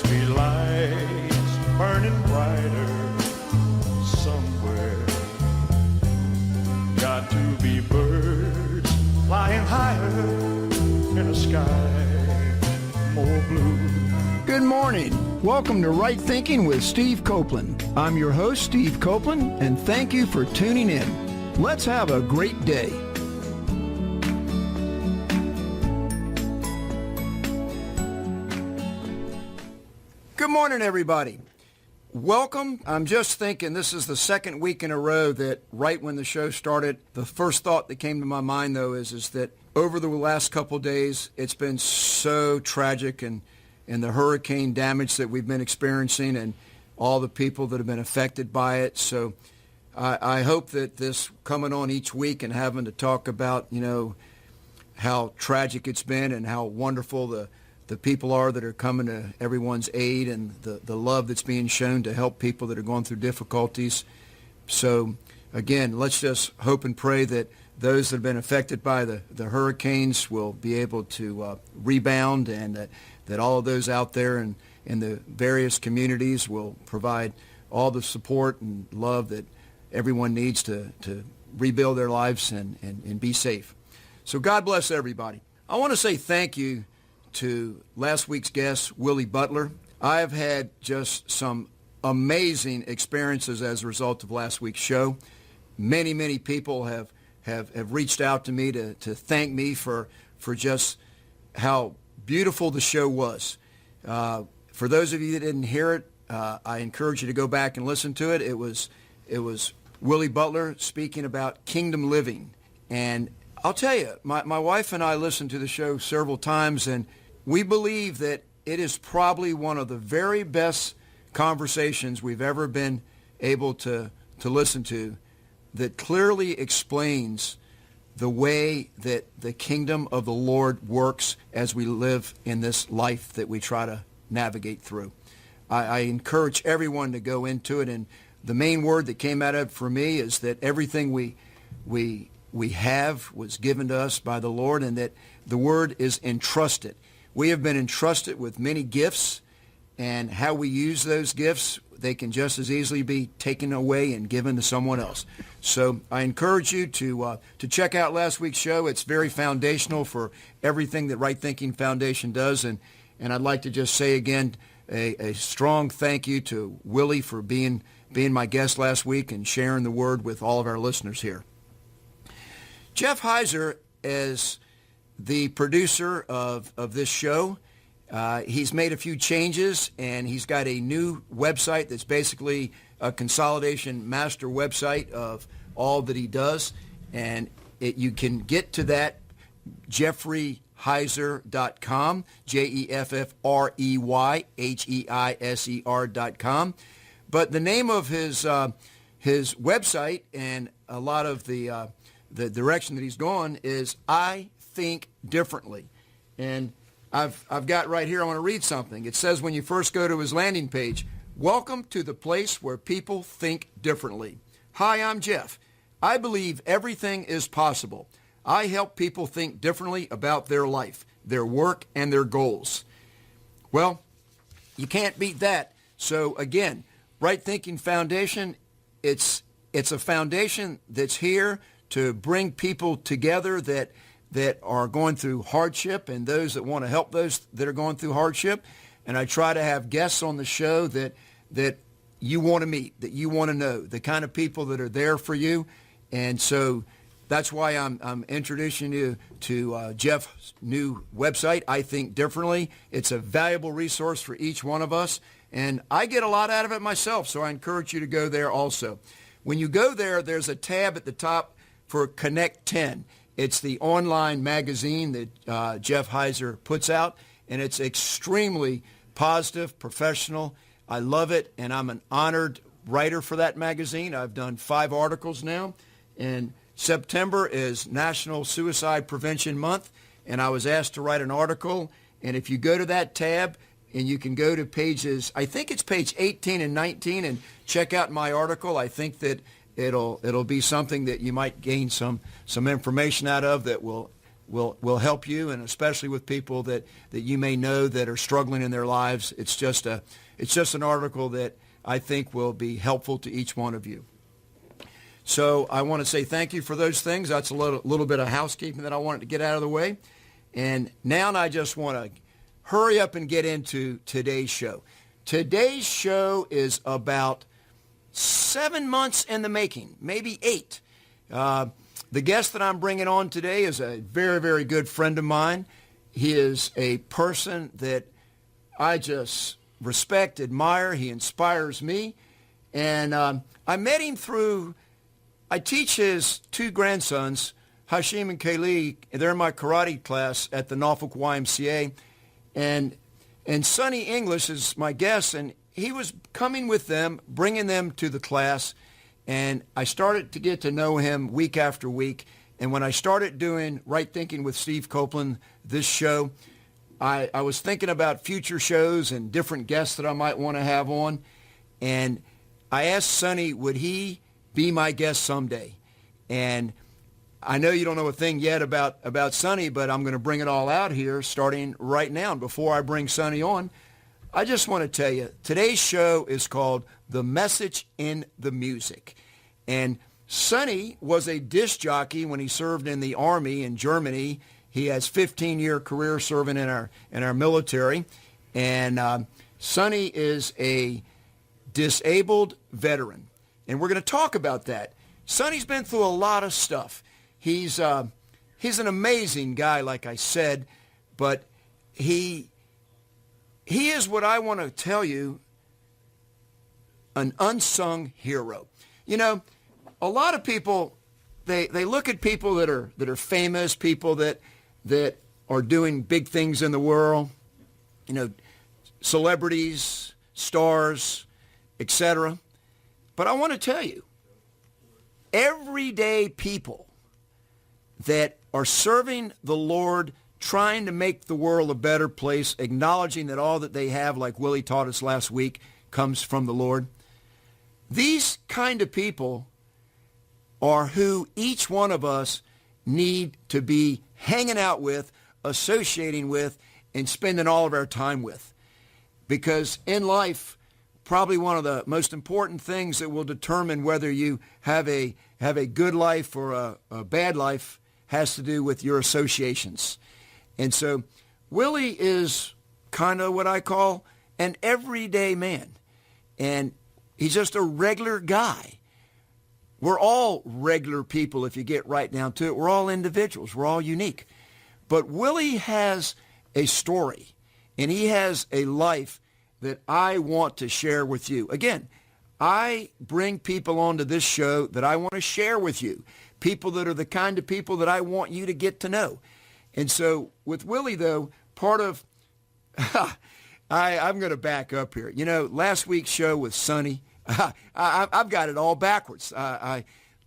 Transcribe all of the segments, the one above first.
be lights burning brighter somewhere. Got to be birds flying higher in a sky more blue. Good morning. Welcome to Right Thinking with Steve Copeland. I'm your host, Steve Copeland, and thank you for tuning in. Let's have a great day. Good morning, everybody. Welcome. I'm just thinking this is the second week in a row that right when the show started, the first thought that came to my mind, though, is that over the last couple days, it's been so tragic and the hurricane damage that we've been experiencing and all the people that have been affected by it. So I hope that this coming on each week and having to talk about, how tragic it's been and how wonderful the people are that are coming to everyone's aid and the love that's being shown to help people that are going through difficulties. So, again, let's just hope and pray that those that have been affected by the hurricanes will be able to rebound, and that all of those out there in the various communities will provide all the support and love that everyone needs to rebuild their lives and be safe. So God bless everybody. I want to say thank you to last week's guest, Willie Butler. I have had just some amazing experiences as a result of last week's show. Many people have reached out to me to thank me for just how beautiful the show was. For those of you that didn't hear it, I encourage you to go back and listen to it. It was Willie Butler speaking about kingdom living. And I'll tell you, my wife and I listened to the show several times, and we believe that it is probably one of the very best conversations we've ever been able to listen to that clearly explains the way that the kingdom of the Lord works as we live in this life that we try to navigate through. I encourage everyone to go into it, and the main word that came out of it for me is that everything we have was given to us by the Lord, and that the word is entrusted. We have been entrusted with many gifts, and how we use those gifts, they can just as easily be taken away and given to someone else. So I encourage you to check out last week's show. It's very foundational for everything that Right Thinking Foundation does, and I'd like to just say again a strong thank you to Willie for being my guest last week and sharing the word with all of our listeners here. Jeff Heiser is the producer of this show. He's made a few changes, and he's got a new website that's basically a consolidation master website of all that he does. And you can get to that, jeffreyheiser.com, JEFFREYHEISER.com. But the name of his website and a lot of the direction that he's gone is I Think Differently. And I've got right here, I want to read something. It says when you first go to his landing page, welcome to the place where people think differently. Hi, I'm Jeff. I believe everything is possible. I help people think differently about their life, their work, and their goals. Well, you can't beat that. So again, Right Thinking Foundation, it's a foundation that's here to bring people together that are going through hardship and those that want to help those that are going through hardship. And I try to have guests on the show that you want to meet, that you want to know, the kind of people that are there for you. And so that's why I'm introducing you to Jeff's new website, I Think Differently. It's a valuable resource for each one of us. And I get a lot out of it myself, so I encourage you to go there also. When you go there, there's a tab at the top for Connect 10. It's the online magazine that Jeff Heiser puts out, and it's extremely positive, professional. I love it, and I'm an honored writer for that magazine. I've done 5 articles now, and September is National Suicide Prevention Month, and I was asked to write an article, and if you go to that tab, and you can go to pages, I think it's page 18 and 19, and check out my article. I think that it'll be something that you might gain some information out of that will will help you, and especially with people that you may know that are struggling in their lives. It's just an article that I think will be helpful to each one of you. So I want to say thank you for those things. That's a little bit of housekeeping that I wanted to get out of the way. And now I just want to hurry up and get into today's show. Today's show is about 7 months in the making, maybe 8. The guest that I'm bringing on today is a very, very good friend of mine. He is a person that I just respect, admire. He inspires me. And I met him through, I teach his 2 grandsons, Hashim and Kaylee. They're in my karate class at the Norfolk YMCA. And Sonny English is my guest, and he was coming with them, bringing them to the class. And I started to get to know him week after week. And when I started doing Right Thinking with Steve Copeland, this show, I was thinking about future shows and different guests that I might want to have on. And I asked Sonny, would he be my guest someday? And I know you don't know a thing yet about Sonny, but I'm going to bring it all out here starting right now. And before I bring Sonny on, I just want to tell you, today's show is called The Message in the Music. And Sonny was a disc jockey when he served in the Army in Germany. He has 15-year career serving in our military. And Sonny is a disabled veteran. And we're going to talk about that. Sonny's been through a lot of stuff. He's an amazing guy, like I said, but he is what I want to tell you, an unsung hero. You know, a lot of people, they look at people that are famous, people that are doing big things in the world, you know, celebrities, stars, etc. But I want to tell you, everyday people that are serving the Lord, trying to make the world a better place, acknowledging that all that they have, like Willie taught us last week, comes from the Lord. These kind of people are who each one of us need to be hanging out with, associating with, and spending all of our time with. Because in life, probably one of the most important things that will determine whether you have a good life or a bad life has to do with your associations. And so Willie is kind of what I call an everyday man. And he's just a regular guy. We're all regular people if you get right down to it. We're all individuals. We're all unique. But Willie has a story, and he has a life that I want to share with you. Again, I bring people onto this show that I want to share with you, people that are the kind of people that I want you to get to know. And so with Willie, though, part of, I'm going to back up here. You know, last week's show with Sonny, I've got it all backwards.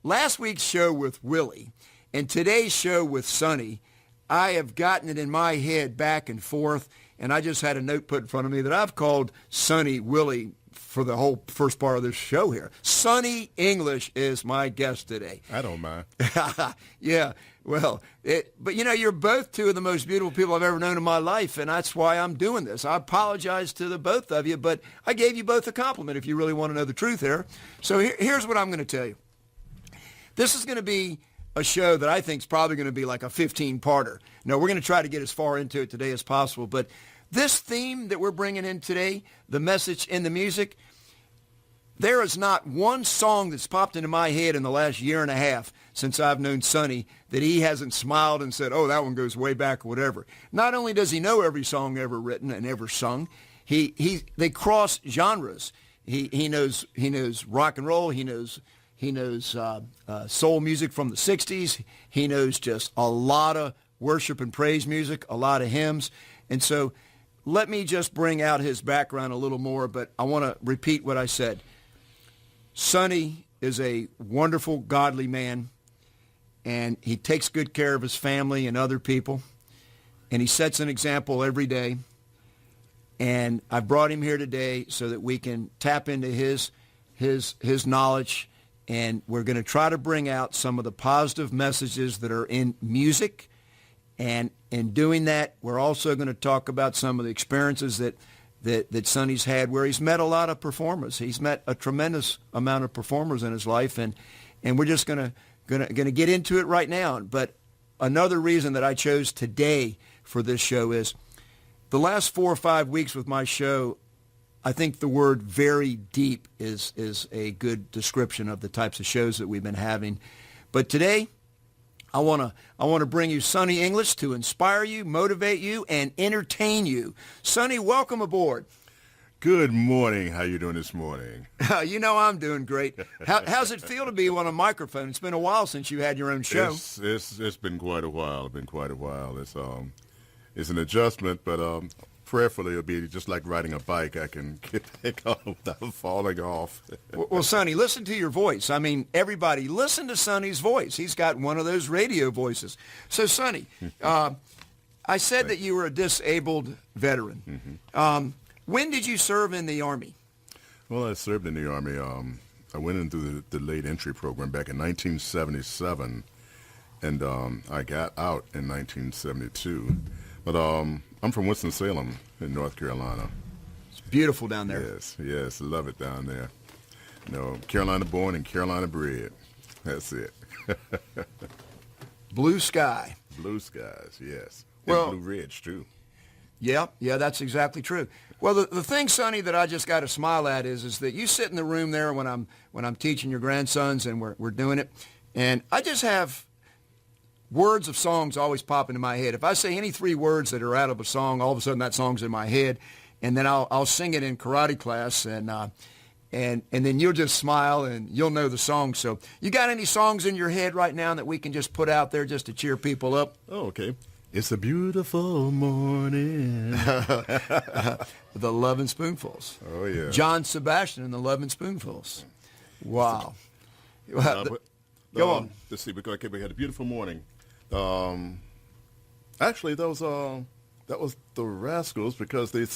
Last week's show with Willie and today's show with Sonny, I have gotten it in my head back and forth, and I just had a note put in front of me that I've called Sonny Willie for the whole first part of this show here. Sonny English is my guest today. I don't mind. Yeah, well, but you know, you're both two of the most beautiful people I've ever known in my life, and that's why I'm doing this. I apologize to the both of you, but I gave you both a compliment if you really want to know the truth here. So here's what I'm going to tell you. This is going to be a show that I think is probably going to be like a 15-parter. No, we're going to try to get as far into it today as possible, but this theme that we're bringing in today, the message in the music, there is not one song that's popped into my head in the last year and a half since I've known Sonny that he hasn't smiled and said, oh, that one goes way back or whatever. Not only does he know every song ever written and ever sung, they cross genres. He knows rock and roll. He knows soul music from the 60s. He knows just a lot of worship and praise music, a lot of hymns. And so let me just bring out his background a little more, but I want to repeat what I said. Sonny is a wonderful, godly man, and he takes good care of his family and other people, and he sets an example every day. And I brought him here today so that we can tap into his knowledge, and we're going to try to bring out some of the positive messages that are in music And in doing that, we're also going to talk about some of the experiences that Sonny's had, where he's met a lot of performers. He's met a tremendous amount of performers in his life, and we're just gonna get into it right now. But another reason that I chose today for this show is the last 4 or 5 weeks with my show, I think the word very deep is a good description of the types of shows that we've been having. But today, I want to bring you Sonny English to inspire you, motivate you, and entertain you. Sonny, welcome aboard. Good morning. How you doing this morning? You know I'm doing great. How's it feel to be on a microphone? It's been a while since you had your own show. It's been quite a while. It's an adjustment, but prayerfully it'll be just like riding a bike. I can get back on without falling off. Well, Sonny, listen to your voice. I mean, everybody, listen to Sonny's voice. He's got one of those radio voices. So, Sonny, I said that you were a disabled veteran. Mm-hmm. When did you serve in the Army? Well, I served in the Army. I went into the late entry program back in 1977, and I got out in 1972. But I'm from Winston-Salem in North Carolina. It's beautiful down there. Yes, love it down there. You know, Carolina born and Carolina bred. That's it. Blue sky. Blue skies, yes. Well, and Blue Ridge, too. Yeah, that's exactly true. Well, the thing, Sonny, that I just got to smile at is that you sit in the room there when I'm teaching your grandsons and we're doing it, and I just have words of songs always pop into my head. If I say any 3 words that are out of a song, all of a sudden that song's in my head, and then I'll sing it in karate class, and then you'll just smile and you'll know the song. So you got any songs in your head right now that we can just put out there just to cheer people up? Oh, okay. It's a beautiful morning. The Lovin' Spoonfuls. Oh, yeah. John Sebastian and the Lovin' Spoonfuls. Wow. Go on. Let's see. We had a beautiful morning. Actually, that was the Rascals, because they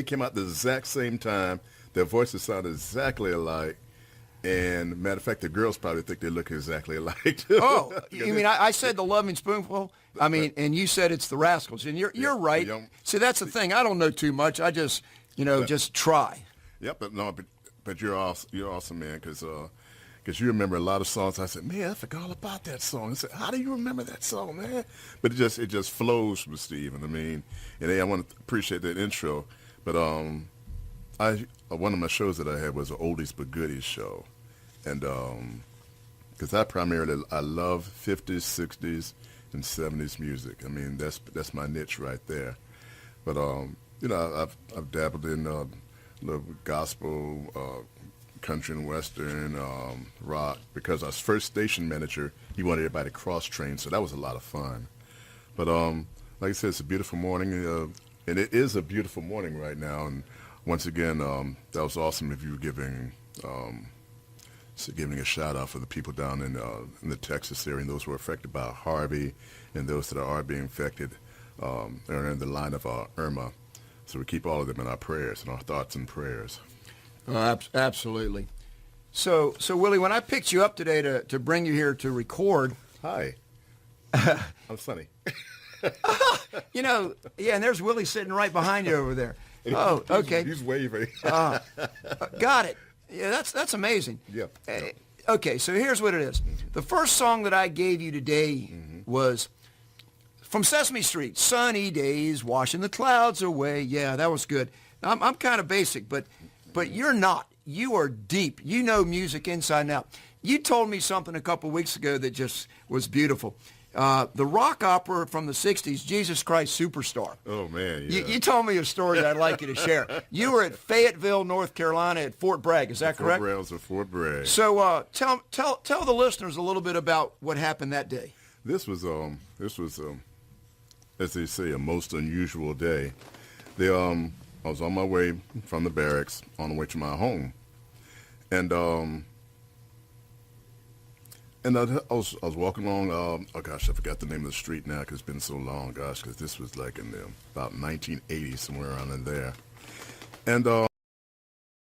came out the exact same time. Their voices sound exactly alike. And matter of fact, the girls probably think they look exactly alike too. Oh, you mean I said the Loving Spoonful? I mean, and you said it's the Rascals, and you're right. See, that's the thing. I don't know too much. I just just try. Yep, but you're awesome, man, because you remember a lot of songs. I said, man, I forgot all about that song. I said, how do you remember that song, man? But it just flows from Stephen. I mean, and I want to appreciate that intro. But one of my shows that I had was an oldies but goodies show, and because I love 50s, 60s, and 70s music. I mean, that's my niche right there. But I've dabbled in little gospel, country and western, rock, because I was first station manager. He wanted everybody to cross train, so that was a lot of fun. But like I said, it's a beautiful morning, and it is a beautiful morning right now. And once again, that was awesome if you were giving a shout out for the people down in the Texas area, and those who are affected by Harvey, and those that are being affected are in the line of Irma. So we keep all of them in our prayers and our thoughts and prayers. Absolutely. So Willie, when I picked you up today to bring you here to record, hi, I'm Sonny. Yeah, and there's Willie sitting right behind you over there. Oh, okay. He's waving. Got it. Yeah, that's amazing. Yep. Okay, so here's what it is. The first song that I gave you today was from Sesame Street, Sunny Days, Washing the Clouds Away. Yeah, that was good. I'm kind of basic, but you're not. You are deep. You know music inside and out. You told me something a couple weeks ago that just was beautiful. The rock opera from the 60s, Jesus Christ Superstar. Oh, man, yeah. You told me a story that I'd like you to share. You were at Fayetteville, North Carolina at Fort Bragg. Is that correct? Fort Bragg. So tell the listeners a little bit about what happened that day. This was as they say, a most unusual day. I was on my way from the barracks on the way to my home, and I was walking along. Oh gosh, I forgot the name of the street now because it's been so long. Gosh, because this was like in about 1980, somewhere around in there, and